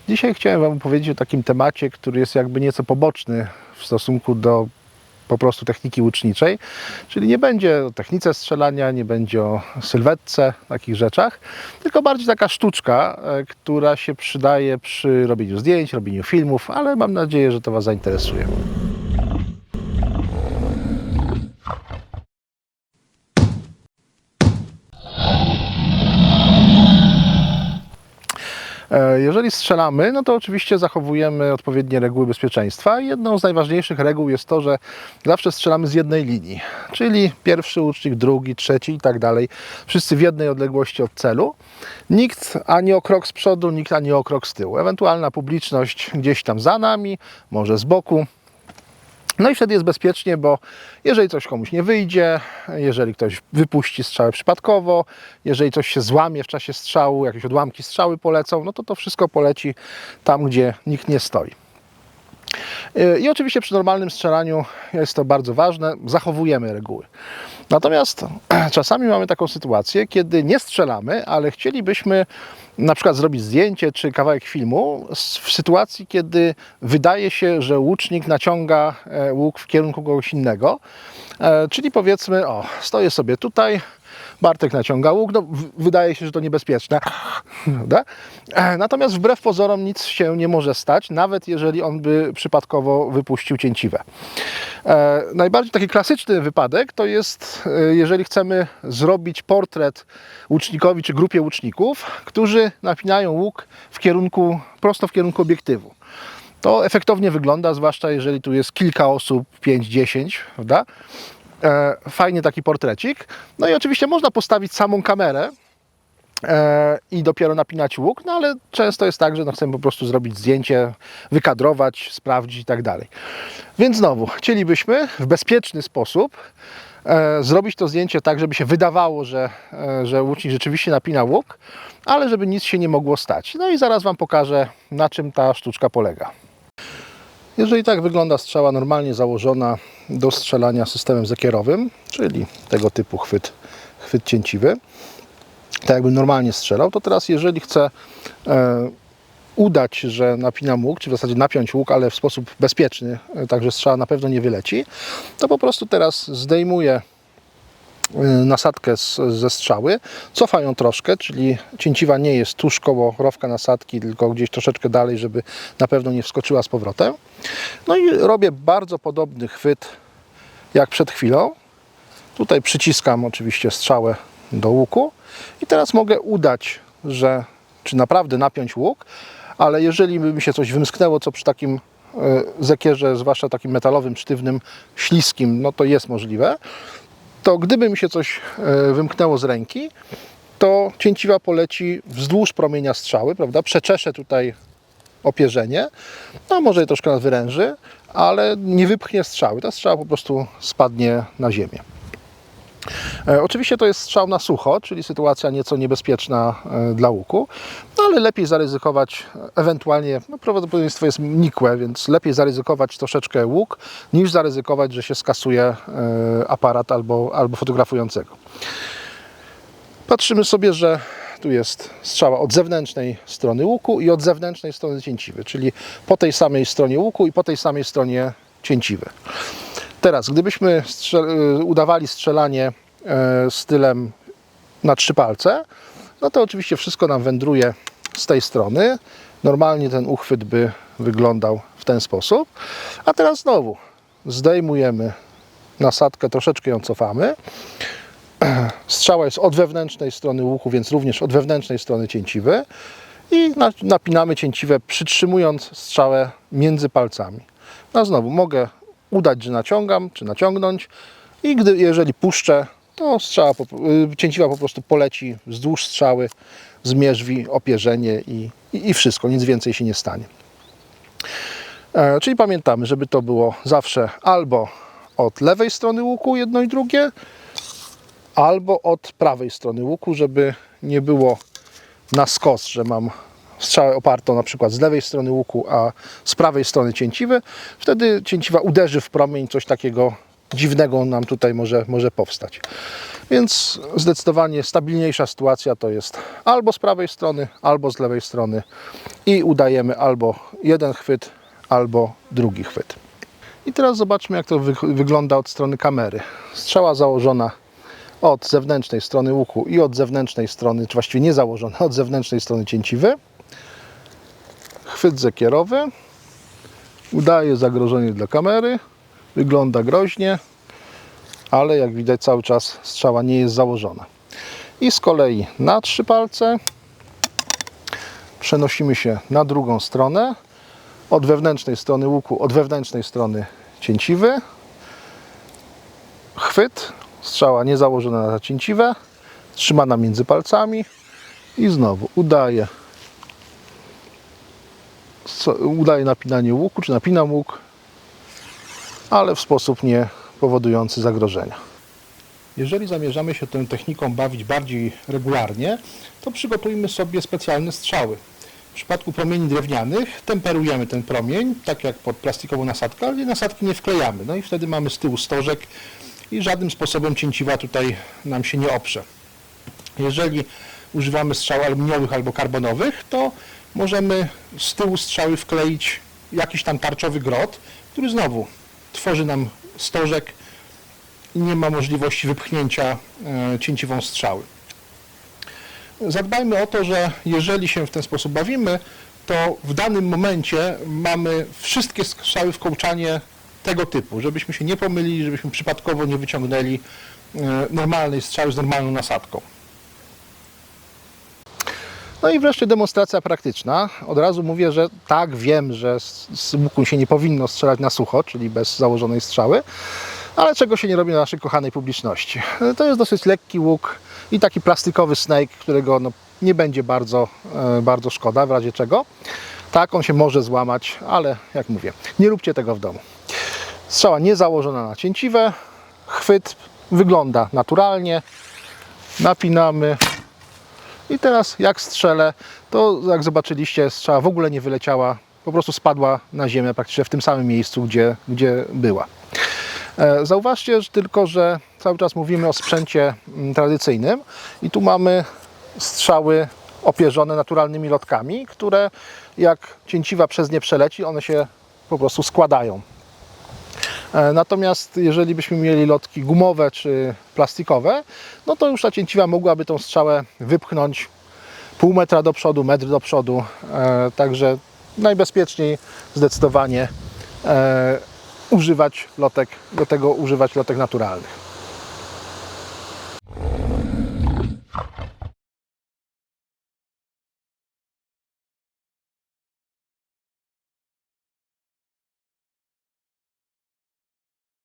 Dzisiaj chciałem Wam opowiedzieć o takim temacie, który jest jakby nieco poboczny w stosunku do po prostu techniki łuczniczej, czyli nie będzie o technice strzelania, nie będzie o sylwetce, takich rzeczach, tylko bardziej taka sztuczka, która się przydaje przy robieniu zdjęć, robieniu filmów, ale mam nadzieję, że to Was zainteresuje. Jeżeli strzelamy, no to oczywiście zachowujemy odpowiednie reguły bezpieczeństwa. Jedną z najważniejszych reguł jest to, że zawsze strzelamy z jednej linii, czyli pierwszy łucznik, drugi, trzeci i tak dalej. Wszyscy w jednej odległości od celu. Nikt ani o krok z przodu, nikt ani o krok z tyłu. Ewentualna publiczność gdzieś tam za nami, może z boku. No i wtedy jest bezpiecznie, bo jeżeli coś komuś nie wyjdzie, jeżeli ktoś wypuści strzałę przypadkowo, jeżeli coś się złamie w czasie strzału, jakieś odłamki strzały polecą, no to to wszystko poleci tam, gdzie nikt nie stoi. I oczywiście przy normalnym strzelaniu jest to bardzo ważne, zachowujemy reguły. Natomiast czasami mamy taką sytuację, kiedy nie strzelamy, ale chcielibyśmy na przykład zrobić zdjęcie czy kawałek filmu w sytuacji, kiedy wydaje się, że łucznik naciąga łuk w kierunku kogoś innego. Czyli powiedzmy, stoję sobie tutaj, Bartek naciąga łuk, no wydaje się, że to niebezpieczne. Natomiast wbrew pozorom nic się nie może stać, nawet jeżeli on by przypadkowo wypuścił cięciwe. Najbardziej taki klasyczny wypadek to jest, jeżeli chcemy zrobić portret łucznikowi czy grupie łuczników, którzy napinają łuk prosto w kierunku obiektywu. To efektownie wygląda, zwłaszcza jeżeli tu jest kilka osób, 5-10, prawda? Fajnie taki portrecik. No i oczywiście można postawić samą kamerę i dopiero napinać łuk, no ale często jest tak, że chcemy po prostu zrobić zdjęcie, wykadrować, sprawdzić i tak dalej. Więc znowu, chcielibyśmy w bezpieczny sposób zrobić to zdjęcie tak, żeby się wydawało, że łucznik rzeczywiście napina łuk, ale żeby nic się nie mogło stać. No i zaraz Wam pokażę, na czym ta sztuczka polega. Jeżeli tak wygląda strzała normalnie założona do strzelania systemem zekierowym, czyli tego typu chwyt cięciwy, tak jakbym normalnie strzelał, to teraz jeżeli chcę udać, że napinam łuk, czy w zasadzie napiąć łuk, ale w sposób bezpieczny, tak że strzała na pewno nie wyleci, to po prostu teraz zdejmuję nasadkę ze strzały, cofam ją troszkę, czyli cięciwa nie jest tuż koło rowka nasadki, tylko gdzieś troszeczkę dalej, żeby na pewno nie wskoczyła z powrotem. No i robię bardzo podobny chwyt jak przed chwilą. Tutaj przyciskam oczywiście strzałę do łuku i teraz mogę udać, czy naprawdę napiąć łuk, ale jeżeli by mi się coś wymsknęło, co przy takim zekierze, zwłaszcza takim metalowym, sztywnym, śliskim, no to jest możliwe, to gdyby mi się coś wymknęło z ręki, to cięciwa poleci wzdłuż promienia strzały, prawda? Przeczeszę tutaj opierzenie, no może je troszkę wyręży, ale nie wypchnie strzały. Ta strzała po prostu spadnie na ziemię. Oczywiście to jest strzał na sucho, czyli sytuacja nieco niebezpieczna dla łuku, no ale lepiej zaryzykować, ewentualnie, no prawdopodobieństwo jest nikłe, więc lepiej zaryzykować troszeczkę łuk, niż zaryzykować, że się skasuje aparat albo fotografującego. Patrzymy sobie, że tu jest strzała od zewnętrznej strony łuku i od zewnętrznej strony cięciwy, czyli po tej samej stronie łuku i po tej samej stronie cięciwy. Teraz, gdybyśmy udawali strzelanie stylem na 3 palce, no to oczywiście wszystko nam wędruje z tej strony. Normalnie ten uchwyt by wyglądał w ten sposób. A teraz znowu zdejmujemy nasadkę, troszeczkę ją cofamy. Strzała jest od wewnętrznej strony łuku, więc również od wewnętrznej strony cięciwy. I napinamy cięciwę, przytrzymując strzałę między palcami. No znowu mogę udać, że naciągam, czy naciągnąć i jeżeli puszczę, to cięciwa po prostu poleci wzdłuż strzały, zmierzwi, opierzenie i wszystko, nic więcej się nie stanie. Czyli pamiętamy, żeby to było zawsze albo od lewej strony łuku jedno i drugie, albo od prawej strony łuku, żeby nie było na skos, że mam strzałę opartą na przykład z lewej strony łuku, a z prawej strony cięciwy. Wtedy cięciwa uderzy w promień, coś takiego dziwnego nam tutaj może powstać. Więc zdecydowanie stabilniejsza sytuacja to jest albo z prawej strony, albo z lewej strony i udajemy albo jeden chwyt, albo drugi chwyt. I teraz zobaczmy, jak to wygląda od strony kamery. Strzała założona od zewnętrznej strony łuku i od zewnętrznej strony, czy właściwie nie założona, od zewnętrznej strony cięciwy. Chwyt zekierowy. Udaje zagrożenie dla kamery. Wygląda groźnie, ale jak widać cały czas strzała nie jest założona. I z kolei na 3 palce przenosimy się na drugą stronę. Od wewnętrznej strony łuku, od wewnętrznej strony cięciwy. Chwyt, strzała nie założona na cięciwę, trzymana między palcami i znowu udaje napinanie łuku, czy napinam łuk, ale w sposób nie powodujący zagrożenia. Jeżeli zamierzamy się tą techniką bawić bardziej regularnie, to przygotujmy sobie specjalne strzały. W przypadku promieni drewnianych temperujemy ten promień, tak jak pod plastikową nasadkę, ale nasadki nie wklejamy. No i wtedy mamy z tyłu stożek i żadnym sposobem cięciwa tutaj nam się nie oprze. Jeżeli używamy strzał aluminiowych albo karbonowych, to możemy z tyłu strzały wkleić jakiś tam tarczowy grot, który znowu tworzy nam stożek i nie ma możliwości wypchnięcia cięciwą strzały. Zadbajmy o to, że jeżeli się w ten sposób bawimy, to w danym momencie mamy wszystkie strzały w kołczanie tego typu, żebyśmy się nie pomylili, żebyśmy przypadkowo nie wyciągnęli normalnej strzały z normalną nasadką. No i wreszcie demonstracja praktyczna. Od razu mówię, że tak, wiem, że z łuku się nie powinno strzelać na sucho, czyli bez założonej strzały, ale czego się nie robi na naszej kochanej publiczności. To jest dosyć lekki łuk i taki plastikowy snake, którego nie będzie bardzo szkoda, w razie czego. Tak, on się może złamać, ale jak mówię, nie róbcie tego w domu. Strzała nie założona na cięciwę, chwyt wygląda naturalnie, napinamy i teraz jak strzelę, to jak zobaczyliście, strzała w ogóle nie wyleciała, po prostu spadła na ziemię praktycznie w tym samym miejscu, gdzie była. Zauważcie tylko, że cały czas mówimy o sprzęcie tradycyjnym i tu mamy strzały opierzone naturalnymi lotkami, które jak cięciwa przez nie przeleci, one się po prostu składają. Natomiast jeżeli byśmy mieli lotki gumowe czy plastikowe, no to już ta cięciwa mogłaby tą strzałę wypchnąć pół metra do przodu, metr do przodu. Także najbezpieczniej zdecydowanie używać lotek naturalnych.